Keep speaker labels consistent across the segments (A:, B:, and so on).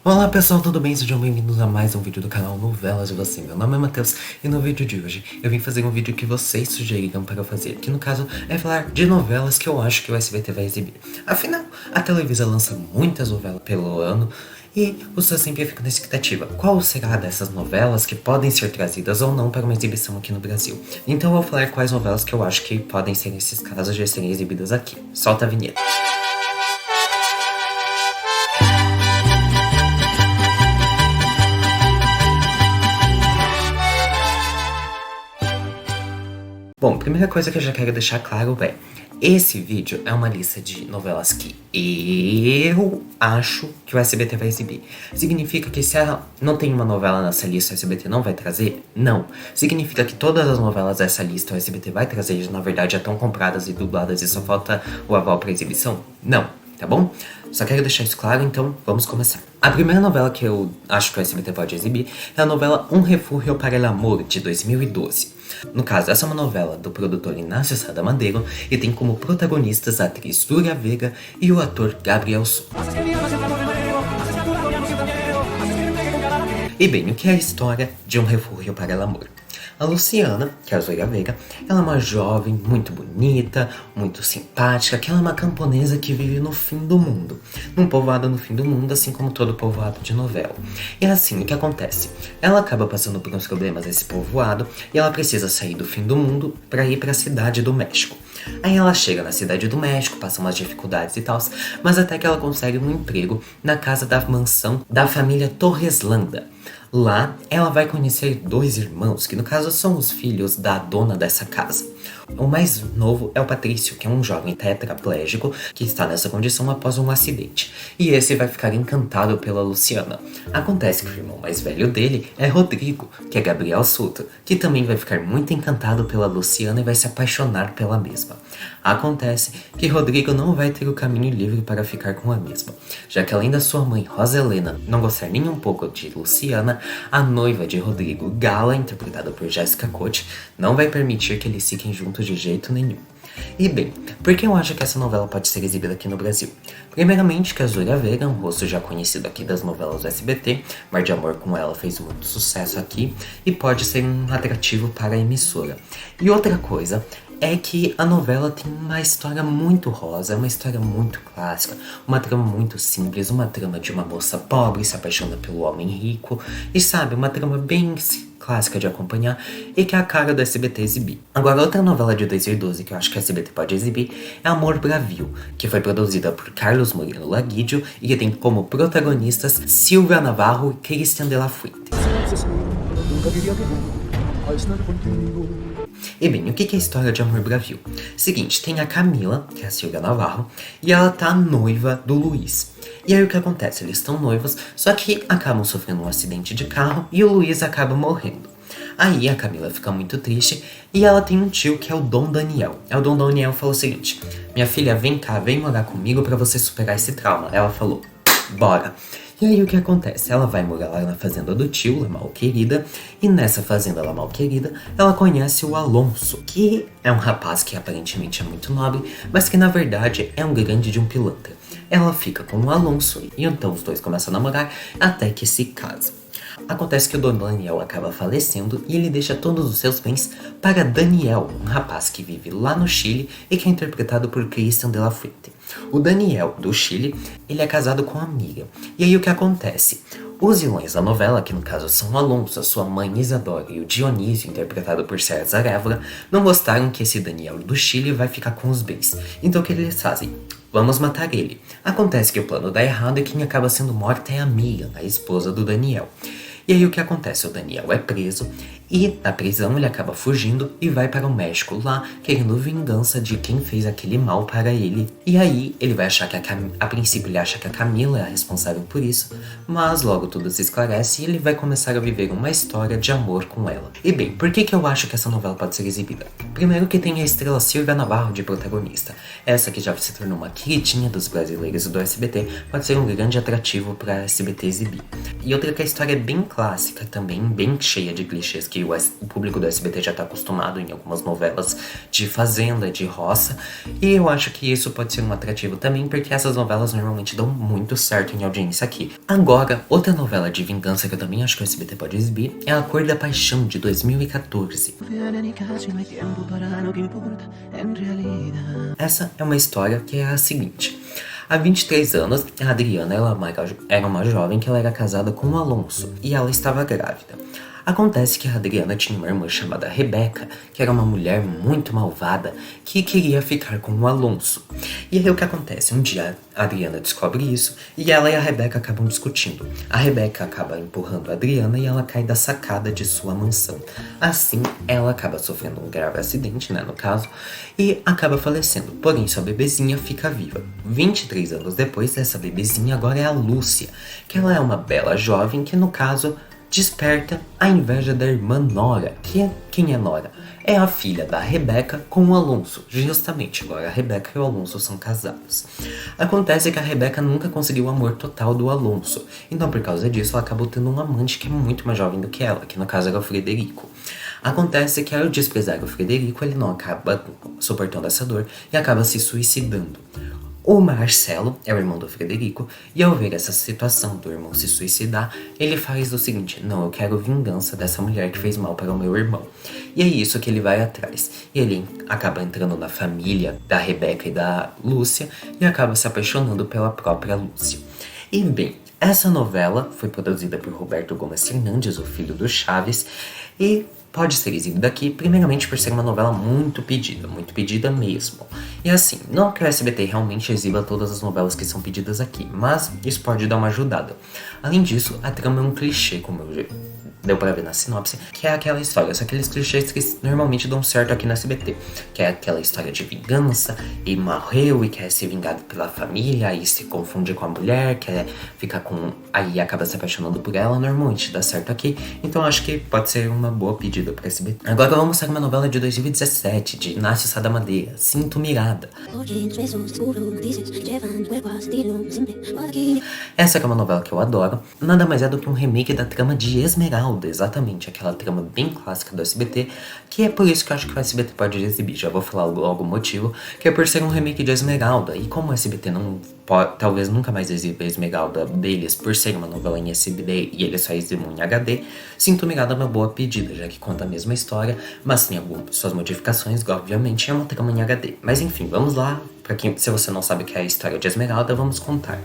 A: Olá pessoal, tudo bem? Sejam bem-vindos a mais um vídeo do canal Novelas de Você. Meu nome é Matheus e no vídeo de hoje eu vim fazer um vídeo que vocês sugeriram para eu fazer, que no caso é falar de novelas que eu acho que o SBT vai exibir. Afinal, a televisão lança muitas novelas pelo ano e você sempre fica na expectativa. Qual será dessas novelas que podem ser trazidas ou não para uma exibição aqui no Brasil? Então eu vou falar quais novelas que eu acho que podem ser nesses casos de serem exibidas aqui. Solta a vinheta. Bom, primeira coisa que eu já quero deixar claro é, esse vídeo é uma lista de novelas que eu acho que o SBT vai exibir. Significa que se ela não tem uma novela nessa lista, o SBT não vai trazer? Não. Significa que todas as novelas dessa lista o SBT vai trazer e na verdade já estão compradas e dubladas e só falta o aval para exibição? Não, tá bom? Só quero deixar isso claro, então vamos começar. A primeira novela que eu acho que o SBT pode exibir é a novela Um Refúgio para el Amor, de 2012. No caso, essa é uma novela do produtor Inácio Sada Madeiro e tem como protagonistas a atriz Dúria Vega e o ator Gabriel Souto. E bem, o que é a história de Um Refúgio para el Amor? A Luciana, que é a Dúria Vega, ela é uma jovem muito bonita, muito simpática, que ela é uma camponesa que vive no fim do mundo. Num povoado no fim do mundo, assim como todo povoado de novela. E assim, o que acontece? Ela acaba passando por uns problemas nesse povoado e ela precisa sair do fim do mundo para ir para a cidade do México. Aí ela chega na cidade do México, passa umas dificuldades e tal, mas até que ela consegue um emprego na casa da mansão da família Torreslanda. Lá, ela vai conhecer dois irmãos, que no caso são os filhos da dona dessa casa. O mais novo é o Patrício, que é um jovem tetraplégico que está nessa condição após um acidente. E esse vai ficar encantado pela Luciana. Acontece que o irmão mais velho dele é Rodrigo, que é Gabriel Souto, que também vai ficar muito encantado pela Luciana e vai se apaixonar pela mesma. Acontece que Rodrigo não vai ter o caminho livre para ficar com a mesma, já que além da sua mãe, Rosa Helena, não gostar nem um pouco de Luciana, a noiva de Rodrigo, Gala, interpretada por Jéssica Cote, não vai permitir que eles fiquem juntos de jeito nenhum. E bem, por que eu acho que essa novela pode ser exibida aqui no Brasil? Primeiramente que a Dúria Vega é um rosto já conhecido aqui das novelas do SBT, Mar de Amor com Ela fez muito sucesso aqui e pode ser um atrativo para a emissora. E outra coisa é que a novela tem uma história muito rosa, uma história muito clássica, uma trama muito simples, uma trama de uma moça pobre se apaixona pelo homem rico, e sabe, uma trama bem clássica de acompanhar e que é a cara do SBT exibir. Agora, outra novela de 2012 que eu acho que a SBT pode exibir é Amor Bravio, que foi produzida por Carlos Moreno Laguidio e que tem como protagonistas Silvia Navarro e Christian de la Fuente. E bem, o que é a história de Amor Bravio? Seguinte, tem a Camila, que é a Silvia Navarro, e ela tá noiva do Luiz. E aí o que acontece? Eles estão noivos, só que acabam sofrendo um acidente de carro e o Luiz acaba morrendo. Aí a Camila fica muito triste e ela tem um tio que é o Dom Daniel. O Dom Daniel falou o seguinte: minha filha, vem cá, vem morar comigo pra você superar esse trauma. Ela falou, bora. E aí o que acontece? Ela vai morar lá na fazenda do tio, La Malquerida, e nessa fazenda La Malquerida, ela conhece o Alonso, que é um rapaz que aparentemente é muito nobre, mas que na verdade é um grande de um pilantra. Ela fica com o Alonso, e então os dois começam a namorar até que se casam. Acontece que o Dom Daniel acaba falecendo e ele deixa todos os seus bens para Daniel, um rapaz que vive lá no Chile e que é interpretado por Christian de la Fuente. O Daniel, do Chile, ele é casado com a amiga. E aí o que acontece? Os vilões da novela, que no caso são o Alonso, a sua mãe Isadora e o Dionísio, interpretado por César Évora, não gostaram que esse Daniel do Chile vai ficar com os bens. Então o que eles fazem? Vamos matar ele. Acontece que o plano dá errado e quem acaba sendo morta é a Mia, a esposa do Daniel. E aí o que acontece? O Daniel é preso e na prisão ele acaba fugindo e vai para o México lá querendo vingança de quem fez aquele mal para ele. E aí ele vai achar que a princípio ele acha que a Camila é a responsável por isso, mas logo tudo se esclarece e ele vai começar a viver uma história de amor com ela. E bem, por que eu acho que essa novela pode ser exibida? Primeiro que tem a estrela Silvia Navarro de protagonista. Essa que já se tornou uma queridinha dos brasileiros e do SBT, pode ser um grande atrativo para a SBT exibir. E outra que a história é bem clássica também, bem cheia de clichês que o público do SBT já tá acostumado em algumas novelas de fazenda, de roça. E eu acho que isso pode ser um atrativo também, porque essas novelas normalmente dão muito certo em audiência aqui. Agora, outra novela de vingança que eu também acho que o SBT pode exibir é A Cor da Paixão, de 2014. Essa é uma história que é a seguinte. Há 23 anos, a Adriana era uma jovem que ela era casada com o Alonso e ela estava grávida. Acontece que a Adriana tinha uma irmã chamada Rebeca, que era uma mulher muito malvada, que queria ficar com o Alonso. E aí o que acontece? Um dia a Adriana descobre isso e ela e a Rebeca acabam discutindo. A Rebeca acaba empurrando a Adriana e ela cai da sacada de sua mansão. Assim, ela acaba sofrendo um grave acidente, no caso, e acaba falecendo. Porém, sua bebezinha fica viva. 23 anos depois, essa bebezinha agora é a Lúcia, que ela é uma bela jovem que, no caso, desperta a inveja da irmã Nora. Quem é Nora? É a filha da Rebeca com o Alonso. Justamente, agora a Rebeca e o Alonso são casados. Acontece que a Rebeca nunca conseguiu o amor total do Alonso. Então, por causa disso, ela acabou tendo um amante que é muito mais jovem do que ela, que no caso era o Frederico. Acontece que ao desprezar o Frederico, ele não acaba suportando essa dor e acaba se suicidando. O Marcelo é o irmão do Frederico, e ao ver essa situação do irmão se suicidar, ele faz o seguinte: não, eu quero vingança dessa mulher que fez mal para o meu irmão. E é isso que ele vai atrás. E ele acaba entrando na família da Rebeca e da Lúcia e acaba se apaixonando pela própria Lúcia. E bem, essa novela foi produzida por Roberto Gomes Fernandes, o filho do Chaves, e pode ser exibida aqui, primeiramente por ser uma novela muito pedida mesmo. E assim, não que o SBT realmente exiba todas as novelas que são pedidas aqui, mas isso pode dar uma ajudada. Além disso, a trama é um clichê, como deu pra ver na sinopse, que é aquela história, são aqueles clichês que normalmente dão certo aqui na SBT, que é aquela história de vingança, e morreu e quer ser vingado pela família, aí se confunde com a mulher, aí acaba se apaixonando por ela, normalmente dá certo aqui, então acho que pode ser uma boa pedida pra SBT. Agora vamos mostrar uma novela de 2017, de Inácio Sadamadeira, Sinto Mirada. Essa é uma novela que eu adoro, nada mais é do que um remake da trama de Esmeralda, exatamente, aquela trama bem clássica do SBT, que é por isso que eu acho que o SBT pode exibir, já vou falar logo o motivo, que é por ser um remake de Esmeralda, e como o SBT talvez nunca mais exiba a Esmeralda deles, por ser uma novela em SBT e eles só exibam em HD, Sinto Mirada é uma boa pedida, já que conta a mesma história, mas tem algumas suas modificações, obviamente é uma trama em HD. Mas enfim, vamos lá. Se você não sabe o que é a história de Esmeralda, vamos contar.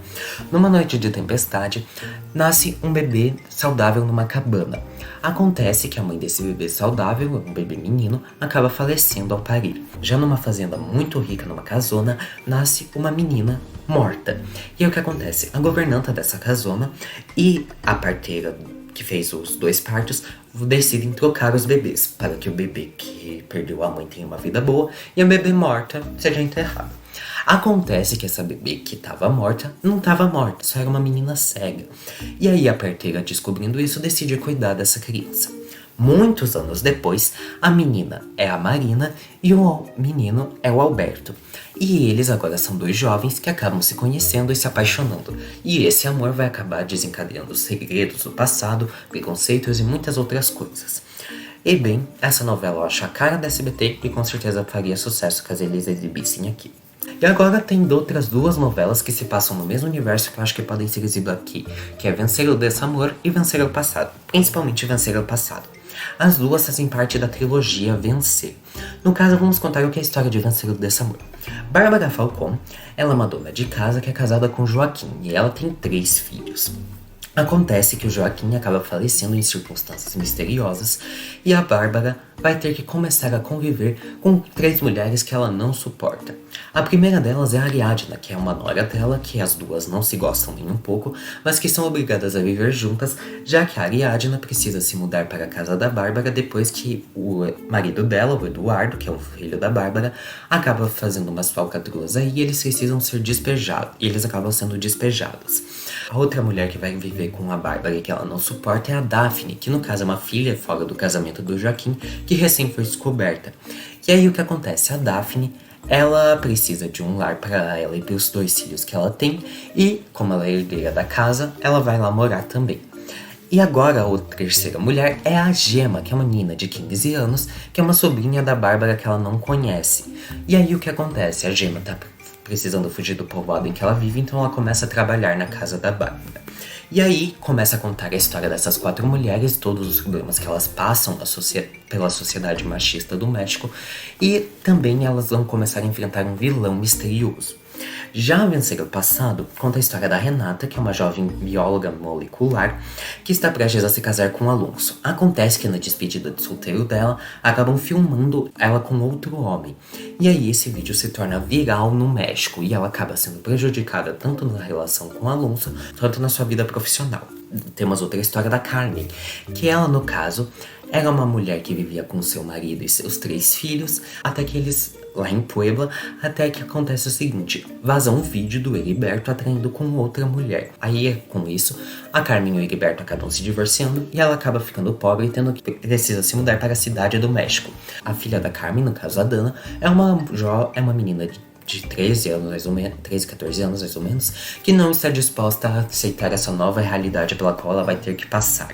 A: Numa noite de tempestade, nasce um bebê saudável numa cabana. Acontece que a mãe desse bebê saudável, um bebê menino, acaba falecendo ao parir. Já numa fazenda muito rica, numa casona, nasce uma menina morta. E é o que acontece? A governanta dessa casona e a parteira que fez os dois partos decidem trocar os bebês, para que o bebê que perdeu a mãe tenha uma vida boa e a bebê morta seja enterrada. Acontece que essa bebê que estava morta, não estava morta, só era uma menina cega. E aí a parteira, descobrindo isso, decide cuidar dessa criança. Muitos anos depois, a menina é a Marina e o menino é o Alberto. E eles agora são dois jovens que acabam se conhecendo e se apaixonando. E esse amor vai acabar desencadeando segredos do passado, preconceitos e muitas outras coisas. E bem, essa novela eu acho a cara da SBT e com certeza faria sucesso caso eles exibissem aqui. E agora tem outras duas novelas que se passam no mesmo universo que eu acho que podem ser exibidas aqui, que é Vencer o Desamor e Vencer o Passado, principalmente Vencer o Passado. As duas fazem parte da trilogia Vencer. No caso, vamos contar o que é a história de Vencer o Desamor. Bárbara Falcon, ela é uma dona de casa que é casada com Joaquim e ela tem 3 filhos. Acontece que o Joaquim acaba falecendo em circunstâncias misteriosas e a Bárbara vai ter que começar a conviver com 3 mulheres que ela não suporta. A primeira delas é a Ariadna, que é uma nora dela, que as duas não se gostam nem um pouco, mas que são obrigadas a viver juntas, já que a Ariadna precisa se mudar para a casa da Bárbara depois que o marido dela, o Eduardo, que é o filho da Bárbara, acaba fazendo umas falcatruas aí e eles precisam ser despejados, e eles acabam sendo despejados. A outra mulher que vai viver com a Bárbara e que ela não suporta é a Daphne, que no caso é uma filha fora do casamento do Joaquim, que recém foi descoberta. E aí o que acontece? A Daphne, ela precisa de um lar para ela e para os 2 filhos que ela tem, e como ela é herdeira da casa, ela vai lá morar também. E agora a outra terceira mulher é a Gemma, que é uma menina de 15 anos, que é uma sobrinha da Bárbara que ela não conhece. E aí o que acontece? A Gemma tá precisando fugir do povoado em que ela vive, então ela começa a trabalhar na casa da Bárbara. E aí começa a contar a história dessas 4 mulheres, todos os problemas que elas passam pela sociedade machista do México, e também elas vão começar a enfrentar um vilão misterioso. Já a Vencer Passado conta a história da Renata, que é uma jovem bióloga molecular que está prestes a se casar com o Alonso. Acontece que na despedida de solteiro dela, acabam filmando ela com outro homem. E aí esse vídeo se torna viral no México e ela acaba sendo prejudicada tanto na relação com o Alonso, quanto na sua vida profissional. Temos outra história da Carmen, que ela, no caso, era uma mulher que vivia com seu marido e seus 3 filhos, até que eles, lá em Puebla, até que acontece o seguinte: vaza um vídeo do Heriberto atraindo com outra mulher. Aí, com isso, a Carmen e o Heriberto acabam se divorciando e ela acaba ficando pobre e precisa se mudar para a cidade do México. A filha da Carmen, no caso a Dana, é uma menina de 13 anos, mais ou menos, 13, 14 anos, mais ou menos, que não está disposta a aceitar essa nova realidade pela qual ela vai ter que passar.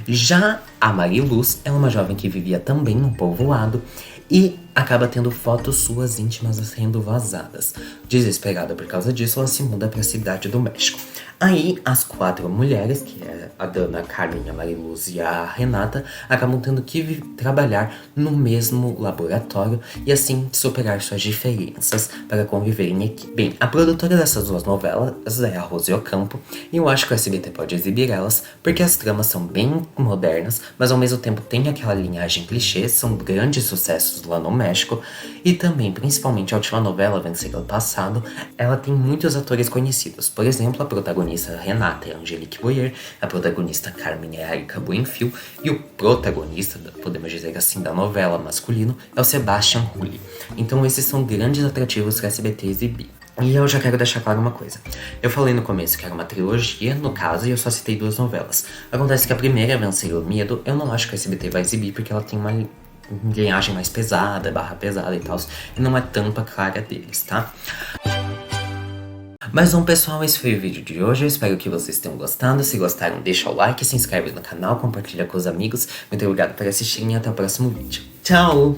A: Já a Mariluz é uma jovem que vivia também num povoado e acaba tendo fotos suas íntimas sendo vazadas. Desesperada por causa disso, ela se muda para a cidade do México. Aí, as 4 mulheres, que é a Dana, a Carmen, a Mariluz e a Renata, acabam tendo que trabalhar no mesmo laboratório e assim superar suas diferenças para conviver em equipe. Bem, a produtora dessas 2 novelas é a Rose Ocampo e eu acho que o SBT pode exibir elas porque as tramas são bem modernas, mas ao mesmo tempo tem aquela linhagem clichê, são grandes sucessos lá no México e também, principalmente a última novela, Vencer o Passado, ela tem muitos atores conhecidos. Por exemplo, a protagonista Renata é Angelique Boyer, a protagonista Carmen é a Erika Buenfil e o protagonista, podemos dizer assim, da novela masculino é o Sebastian Rulli. Então esses são grandes atrativos que a SBT exibir. E eu já quero deixar claro uma coisa. Eu falei no começo que era uma trilogia, no caso, e eu só citei 2 novelas. Acontece que a primeira, Vencer o Medo, eu não acho que a SBT vai exibir porque ela tem uma linhagem mais pesada, barra pesada e tal, e não é tanto a cara deles, tá? Mas bom, pessoal, esse foi o vídeo de hoje. Eu espero que vocês tenham gostado. Se gostaram, deixa o like, se inscreve no canal, compartilha com os amigos. Muito obrigado por assistirem e até o próximo vídeo. Tchau!